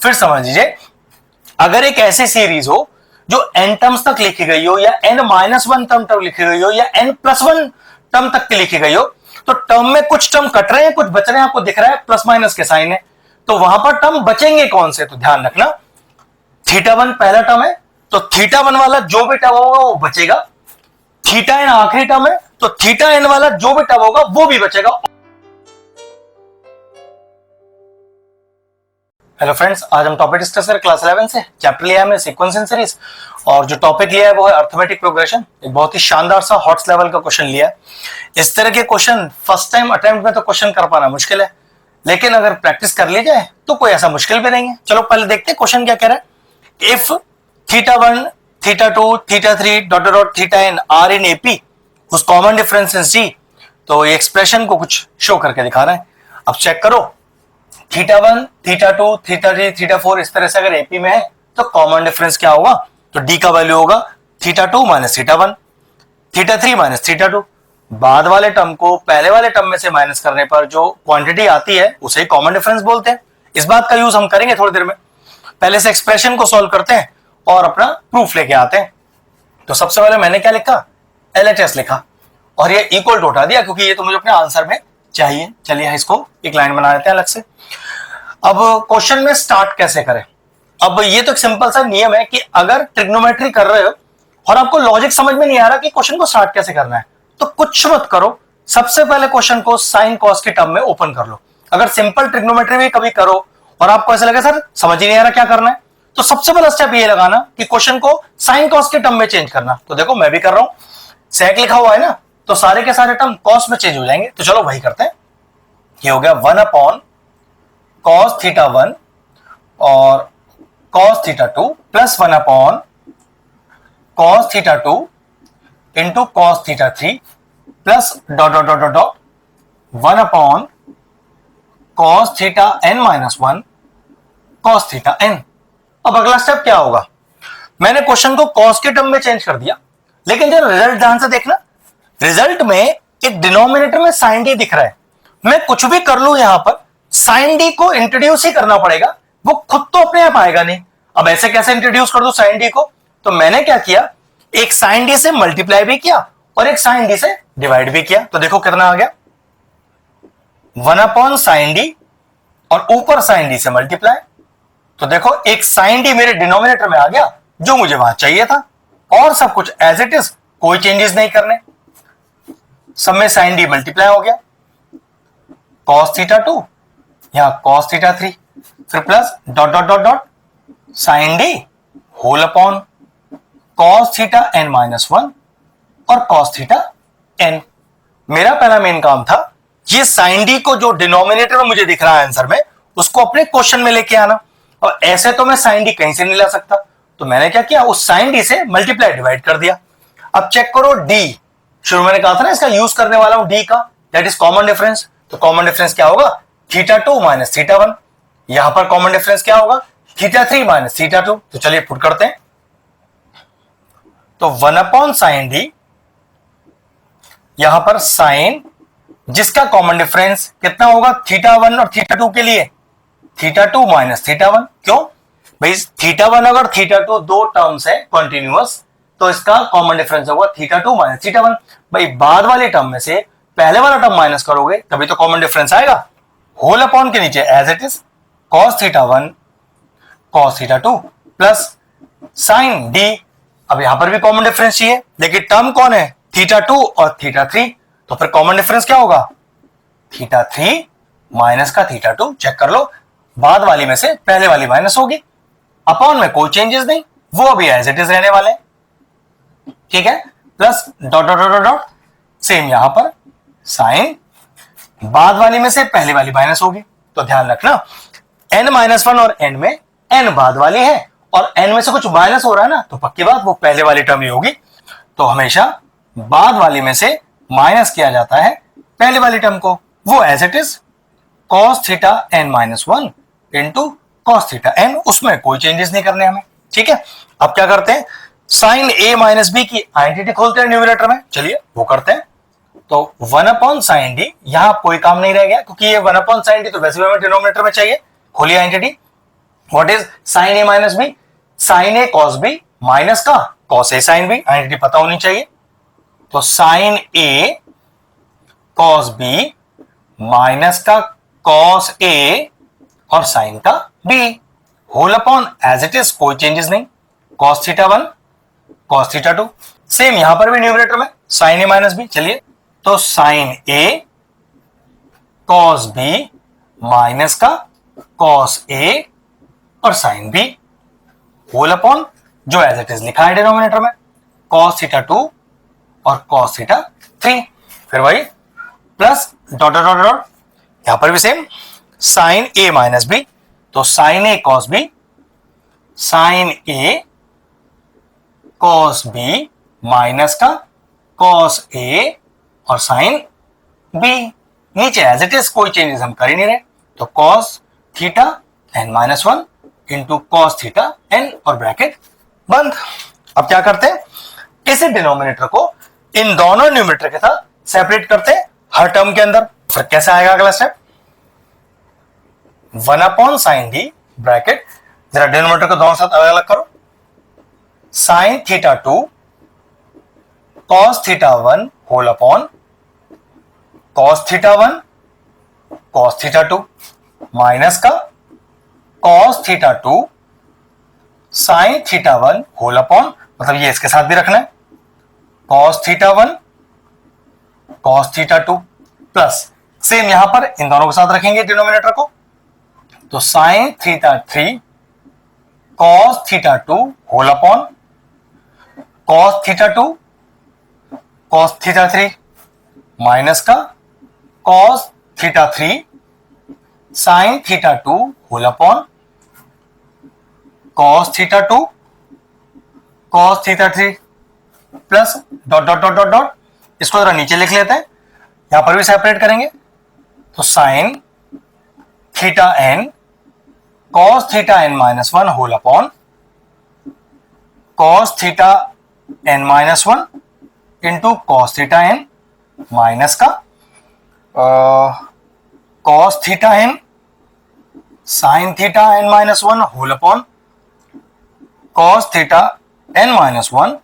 फिर समझ लीजिए, अगर एक ऐसी सीरीज हो जो n टर्म्स तक लिखी गई हो या n-1 टर्म तक लिखी गई हो या n+1 टर्म तक की लिखी गई हो, तो टर्म में कुछ टर्म कट रहे हैं, कुछ बच रहे हैं, आपको दिख रहा है प्लस माइनस के साइन है, तो वहां पर टर्म बचेंगे कौन से? तो ध्यान रखना, θ1 पहला टर्म है तो θ1 वाला जो भी टर्म होगा वो बचेगा, θn आखिरी टर्म है तो θn वाला जो भी टर्म होगा वो भी बचेगा। हेलो फ्रेंड्स, आज हम टॉपिक डिस्कस करें क्लास 11 से, चैप्टर लिया है हमने सीक्वेंसिंग सीरीज, और जो टॉपिक लिया है वो है अर्थमेटिक प्रोग्रेशन। एक बहुत ही शानदार सा हॉट्स लेवल का क्वेश्चन लिया है। इस तरह के क्वेश्चन फर्स्ट टाइम अटेम्प्ट में तो क्वेश्चन कर पाना मुश्किल है, लेकिन अगर प्रैक्टिस कर ली जाए तो कोई ऐसा मुश्किल भी नहीं है। चलो पहले देखते हैं क्वेश्चन क्या कह रहा है। If θ1, θ2, θ3 dot dot θn are in AP उस कॉमन डिफरेंस इज जी, तो ये एक्सप्रेशन को कुछ शो करके दिखा रहा है। अब चेक करो, θ1, θ2, θ3, θ4 इस तरह से अगर एपी में है तो कॉमन डिफरेंस क्या होगा? तो डी का वैल्यू होगा θ2 माइनस θ1, θ3 माइनस θ2। बाद वाले टर्म को पहले वाले टर्म में से माइनस करने पर जो क्वांटिटी आती है उसे कॉमन डिफरेंस बोलते हैं। इस बात का यूज हम करेंगे थोड़ी देर में। पहले से एक्सप्रेशन को सॉल्व करते हैं और अपना प्रूफ लेके आते हैं। तो सबसे पहले मैंने क्या लिखा? LHS लिखा और ये इक्वल टू हटा दिया क्योंकि ये तो मुझे अपने आंसर में चाहिए। चलिए इसको एक लाइन बना देते हैं अलग से। अब क्वेश्चन में स्टार्ट कैसे करें? अब ये तो एक सिंपल सा नियम है कि अगर ट्रिग्नोमेट्री कर रहे हो और आपको लॉजिक समझ में नहीं आ रहा कि क्वेश्चन को स्टार्ट कैसे करना है, तो कुछ मत करो, सबसे पहले क्वेश्चन को साइन कॉस के टर्म में ओपन कर लो। अगर सिंपल ट्रिग्नोमेट्री भी कभी करो और आपको ऐसा लगे सर समझ ही नहीं आ रहा क्या करना है, तो सबसे पहला स्टेप ये लगाना कि क्वेश्चन को साइन कॉस के टर्म में चेंज करना। तो देखो मैं भी कर रहा हूं, सेक लिखा हुआ है ना, तो सारे के सारे टर्म कॉस में चेंज हो जाएंगे। तो चलो वही करते हैं। ये हो गया 1 अपॉन cos θ1 और cos θ2 plus 1 upon cos θ2 into cos θ3 plus dot dot dot dot 1 upon cos θn minus 1 cos θn। अब अगला स्टेप क्या होगा? मैंने क्वेश्चन को cos के टर्म में चेंज कर दिया, लेकिन जब रिजल्ट ध्यान से देखना, रिजल्ट में एक डिनोमिनेटर में साइन डी दिख रहा है। मैं कुछ भी कर लूं यहां पर, साइन डी को इंट्रोड्यूस ही करना पड़ेगा, वो खुद तो अपने आप आएगा नहीं। अब ऐसे कैसे इंट्रोड्यूस कर दो साइन डी को? तो मैंने क्या किया, एक साइन डी से मल्टीप्लाई भी किया और एक साइन डी से डिवाइड भी किया। तो देखो कितना आ गया, 1 अपॉन साइन डी और ऊपर साइन डी से मल्टीप्लाई। तो देखो एक साइन डी मेरे डिनोमिनेटर में आ गया जो मुझे वहां चाहिए था, और सब कुछ एज इट इज, कोई चेंजेस नहीं करने। सब में साइन डी मल्टीप्लाई हो गया, cos θ2 यहां cos θ3, फिर plus dot dot dot dot sine D whole upon cos θn minus 1 और cos θn। मेरा पहला मेन काम था ये साइन डी को जो डिनोमिनेटर में मुझे दिख रहा है आंसर में, उसको अपने क्वेश्चन में लेके आना। और ऐसे तो मैं साइन डी कहीं से नहीं ला सकता, तो मैंने क्या किया, उस साइन डी से मल्टीप्लाई डिवाइड कर दिया। अब चेक करो डी, शुरू मैंने कहा था ना इसका यूज करने वाला हूं डी का, दैट इज कॉमन डिफरेंस। तो कॉमन डिफरेंस क्या होगा? θ2 माइनस θ1। यहां पर कॉमन डिफरेंस क्या होगा? θ3 माइनस θ2। तो चलिए पुट करते हैं। तो 1 अपॉन साइन डी, यहां पर साइन जिसका कॉमन डिफरेंस कितना होगा θ1 और θ2 के लिए, θ2 माइनस θ1। क्यों भाई? θ1 अगर θ2 दो टर्म्स है कंटिन्यूअस, तो इसका कॉमन डिफरेंस होगा θ2 माइनस θ1। भाई बाद वाले टर्म में से पहले वाला टर्म माइनस करोगे तभी तो कॉमन डिफरेंस आएगा। होल अपॉन के नीचे as it is cos θ1 cos θ2 plus sine D. अब यहां पर भी कॉमन डिफरेंस चाहिए, लेकिन टर्म कौन है? θ2 और θ3। तो फिर कॉमन डिफरेंस क्या होगा? θ3 माइनस का θ2। चेक कर लो, बाद वाली में से पहले वाली माइनस होगी, अपॉन में कोई चेंजेस नहीं, वो अभी एज इट इज रहने वाले। ठीक है, plus dot dot dot dot same यहां पर साइन, बाद वाली में से पहले वाली माइनस होगी। तो ध्यान रखना n-1 और n में n बाद वाली है और n में से कुछ माइनस हो रहा है ना, तो पक्की बात वो पहले वाली टर्म ही होगी। तो हमेशा बाद वाली में से माइनस किया जाता है पहले वाली टर्म को, वो as it is cos θn minus 1 into cos θn, उसमें कोई चेंजेस नहीं करने हमें। ठीक है, अब क्या करते हैं, साइन a माइनस बी की आइडेंटिटी खोलते हैं न्यूमरेटर में। चलिए वो करते हैं। तो 1 अपॉन साइन डी, यहां कोई काम नहीं रह गया क्योंकि ये 1 अपॉन साइन डी तो वैसे भी हमें डिनोमिनेटर में चाहिए। खोलिए identity, what is sine A minus B? Sine A cos B minus का cos A sine B, identity पता होनी चाहिए। तो sine A cos B minus का कॉस ए और साइन का B, whole upon as it is, कोई changes नहीं, cos theta 1 cos theta 2। Same यहां पर भी न्यूमरेटर में साइन ए माइनस बी। चलिए, तो sine A cos B minus का कॉस ए और साइन बी, होल अपॉन जो एज इट इज लिखा है डिनोमिनेटर में, कॉस थीटा 2 और कॉस थीटा 3। फिर वही प्लस डॉट डॉट डॉट, यहां पर भी same sine A minus B, तो sine A cos B, sine A cos B minus का कॉस ए और साइन बी। नीचे एज इट इज कोई चेंजेस हम कर ही नहीं रहे, तो cos theta N minus 1 into cos theta N और ब्रैकेट बंद। अब क्या करते हैं, इसी डिनोमिनेटर को इन दोनों न्यूमरेटर के साथ सेपरेट करते हैं हर टर्म के अंदर। फिर कैसे आएगा अगला स्टेप, 1 अपॉन साइन डी ब्रैकेट, जरा डिनोमिनेटर को दोनों साथ अलग अलग करो, sine theta 2 cos theta 1 whole upon cos theta 1 cos theta 2 minus का cos theta 2 sine theta 1 whole upon, मतलब ये इसके साथ भी रखना है, cos theta 1 cos theta 2 plus same यहां पर इन दोनों के साथ रखेंगे डिनोमिनेटर को, तो sine theta 3 cos theta 2 whole upon cos theta 2 cos theta 3 minus का cos theta 3 sine theta 2 whole upon cos theta 2 cos theta 3 plus dot dot dot dot dot, इसको जरा नीचे लिख लेते हैं, यहां पर भी सेपरेट करेंगे, तो sine theta N cos theta N minus 1 whole upon cos theta N minus 1 into cos theta N minus का cos theta N sine theta N minus 1 whole upon cos theta N minus 1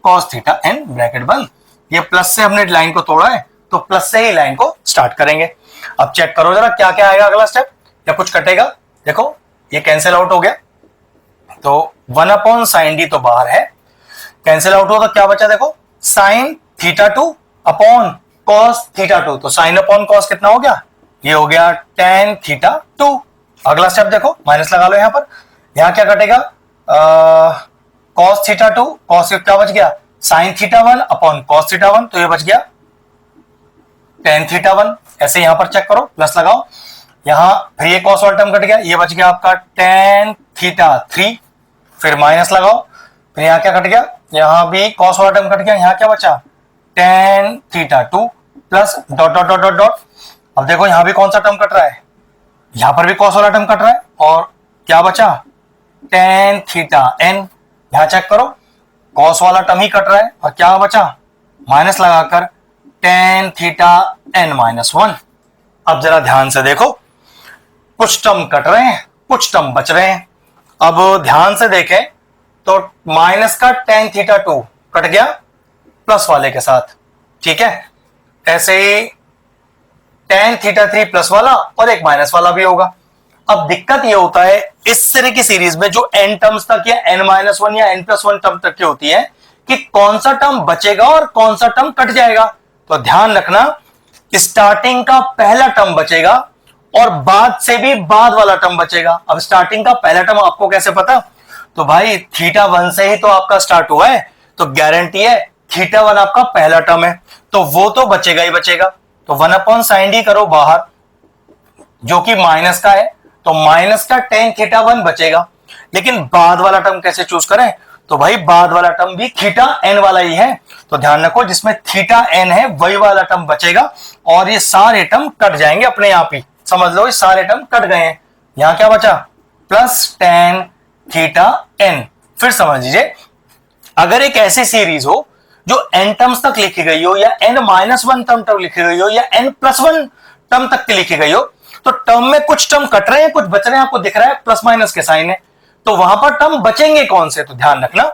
cos theta N bracket बंद। ये plus से हमने line को तोड़ा है, तो plus से ही लाइन को स्टार्ट करेंगे। अब चेक करो जरा क्या क्या आएगा अगला स्टेप, या कुछ कटेगा? देखो ये कैंसिल आउट हो गया, तो 1 अपॉन साइन डी तो बाहर है, कैंसिल आउट हो तो क्या बचा, देखो sign theta 2 upon cos theta 2, तो साइन अपॉन कॉस कितना हो गया, ये हो गया टेन थीटा 2। अगला स्टेप देखो, माइनस लगा लो यहां पर, यहां क्या कटेगा, कॉस थीटा 2 कॉस क्या बच गया, sign theta 1 upon cos theta 1, तो ये बच गया टेन थीटा 1। ऐसे यहां पर चेक करो, प्लस लगाओ, यहां फिर ये कॉस वाला टर्म कट गया, ये बच गया आपका टेन थीटा 3, फिर माइनस लगाओ, फिर यहां क्या कट गया, यहां भी कॉस वाला टर्म कट गया, यहां क्या बचा tan theta 2 plus dot dot dot dot dot. अब देखो यहां भी कौन सा टर्म कट रहा है, यहां पर भी कॉस वाला टर्म कट रहा है, और क्या बचा टेन थीटा एन, यहां चेक करो कॉस वाला टर्म ही कट रहा है, और क्या बचा माइनस लगाकर टेन थीटा एन माइनस 1। अब जरा ध्यान से देखो, कुछ टर्म कट रहे हैं कुछ टर्म बच रहे हैं। अब ध्यान से देखें तो माइनस का टेन थीटा 2 कट गया प्लस वाले के साथ, ठीक है, ऐसे ही टेन थीटा 3 प्लस वाला और एक माइनस वाला भी होगा। अब दिक्कत ये होता है इस तरह की सीरीज में जो n टर्म्स तक या n-1 या n+1 टर्म तक की होती है, कि कौन सा टर्म बचेगा और कौन सा टर्म कट जाएगा। तो ध्यान रखना, स्टार्टिंग का पहला टर्म बचेगा और बाद से भी बाद वाला टर्म बचेगा। अब स्टार्टिंग का पहला टर्म आपको कैसे पता, तो भाई थीटा 1 से ही तो आपका स्टार्ट हुआ है, तो गारंटी है थीटा 1 आपका पहला टर्म है, तो वो तो बचेगा ही बचेगा। तो 1 अपॉन साइन डी करो बाहर, जो कि माइनस का है, तो माइनस का टेन थीटा 1 बचेगा। लेकिन बाद वाला टर्म कैसे चूज करें, तो भाई बाद वाला टर्म भी थीटा एन वाला ही है, तो ध्यान रखो जिसमें थीटा एन है वही वाला टर्म बचेगा, और ये सारे टर्म कट जाएंगे अपने आप ही। समझ लो ये सारे टर्म कट गए हैं। यहां क्या बचा, प्लस टेन थीटा एन। फिर समझ लीजिए, अगर एक ऐसी सीरीज हो जो n टर्म्स तक लिखी गई हो, या n-1 टर्म तक लिखी गई हो, या n+1 टर्म तक की लिखी गई हो, तो टर्म में कुछ टर्म कट रहे हैं, कुछ बच रहे हैं, आपको दिख रहा है प्लस माइनस के साइन है, तो वहां पर टर्म बचेंगे कौन से, तो ध्यान रखना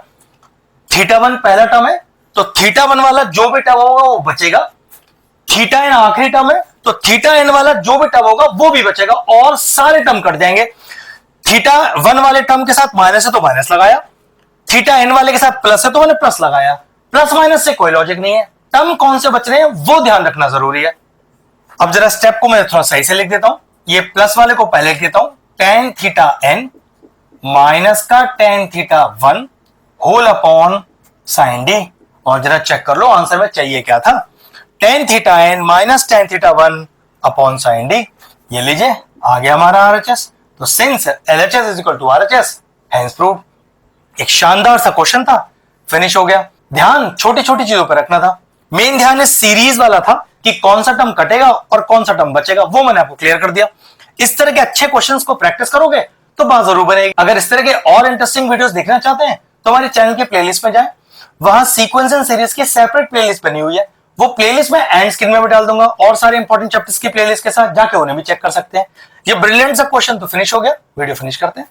θ1 पहला टर्म है, तो θ1 वाला जो भी टर्म होगा वो बचेगा, θn आखिरी टर्म है, तो θn वाला जो भी टर्म होगा वो भी बचेगा, और सारे टर्म कट जाएंगे। θ1 वाले टर्म के साथ माइनस है तो माइनस लगाया, θn वाले के साथ प्लस है तो मैंने प्लस लगाया, प्लस माइनस से कोई लॉजिक नहीं है, टर्म कौन से बच रहे हैं वो ध्यान रखना जरूरी है। अब जरा स्टेप को मैं थोड़ा सही से लिख देता हूं, ये प्लस वाले को पहले लिख देता हूं, tan θn माइनस का tan θ1 whole upon sin d, और जरा चेक कर लो आंसर में चाहिए क्या था, tan θn minus tan θ1 upon sin d, ये लीजिए आ गया हमारा RHS। तो since LHS is equal to RHS hence proved. एक शानदार सा क्वेश्चन था, फिनिश हो गया। ध्यान छोटी छोटी चीजों पर रखना था, मेन ध्यान इस सीरीज वाला था कि कौन सा टर्म कटेगा और कौन सा टर्म बचेगा, वो मैंने आपको क्लियर कर दिया। इस तरह के अच्छे क्वेश्चंस को प्रैक्टिस करोगे तो बात जरूर बनेगी। अगर इस तरह के और इंटरेस्टिंग वीडियोस देखना चाहते हैं तो हमारे चैनल के प्लेलिस्ट में जाएं, वहां सीक्वेंस एंड सीरीज की सेपरेट प्लेलिस्ट बनी हुई है, वो प्लेलिस्ट मैं एंड स्क्रीन में भी डाल दूंगा, और सारे इंपॉर्टेंट चैप्टर्स की प्लेलिस्ट के साथ जाके उन्हें भी चेक कर सकते हैं। ये ब्रिलियंट सा क्वेश्चन तो फिनिश हो गया, वीडियो फिनिश करते हैं।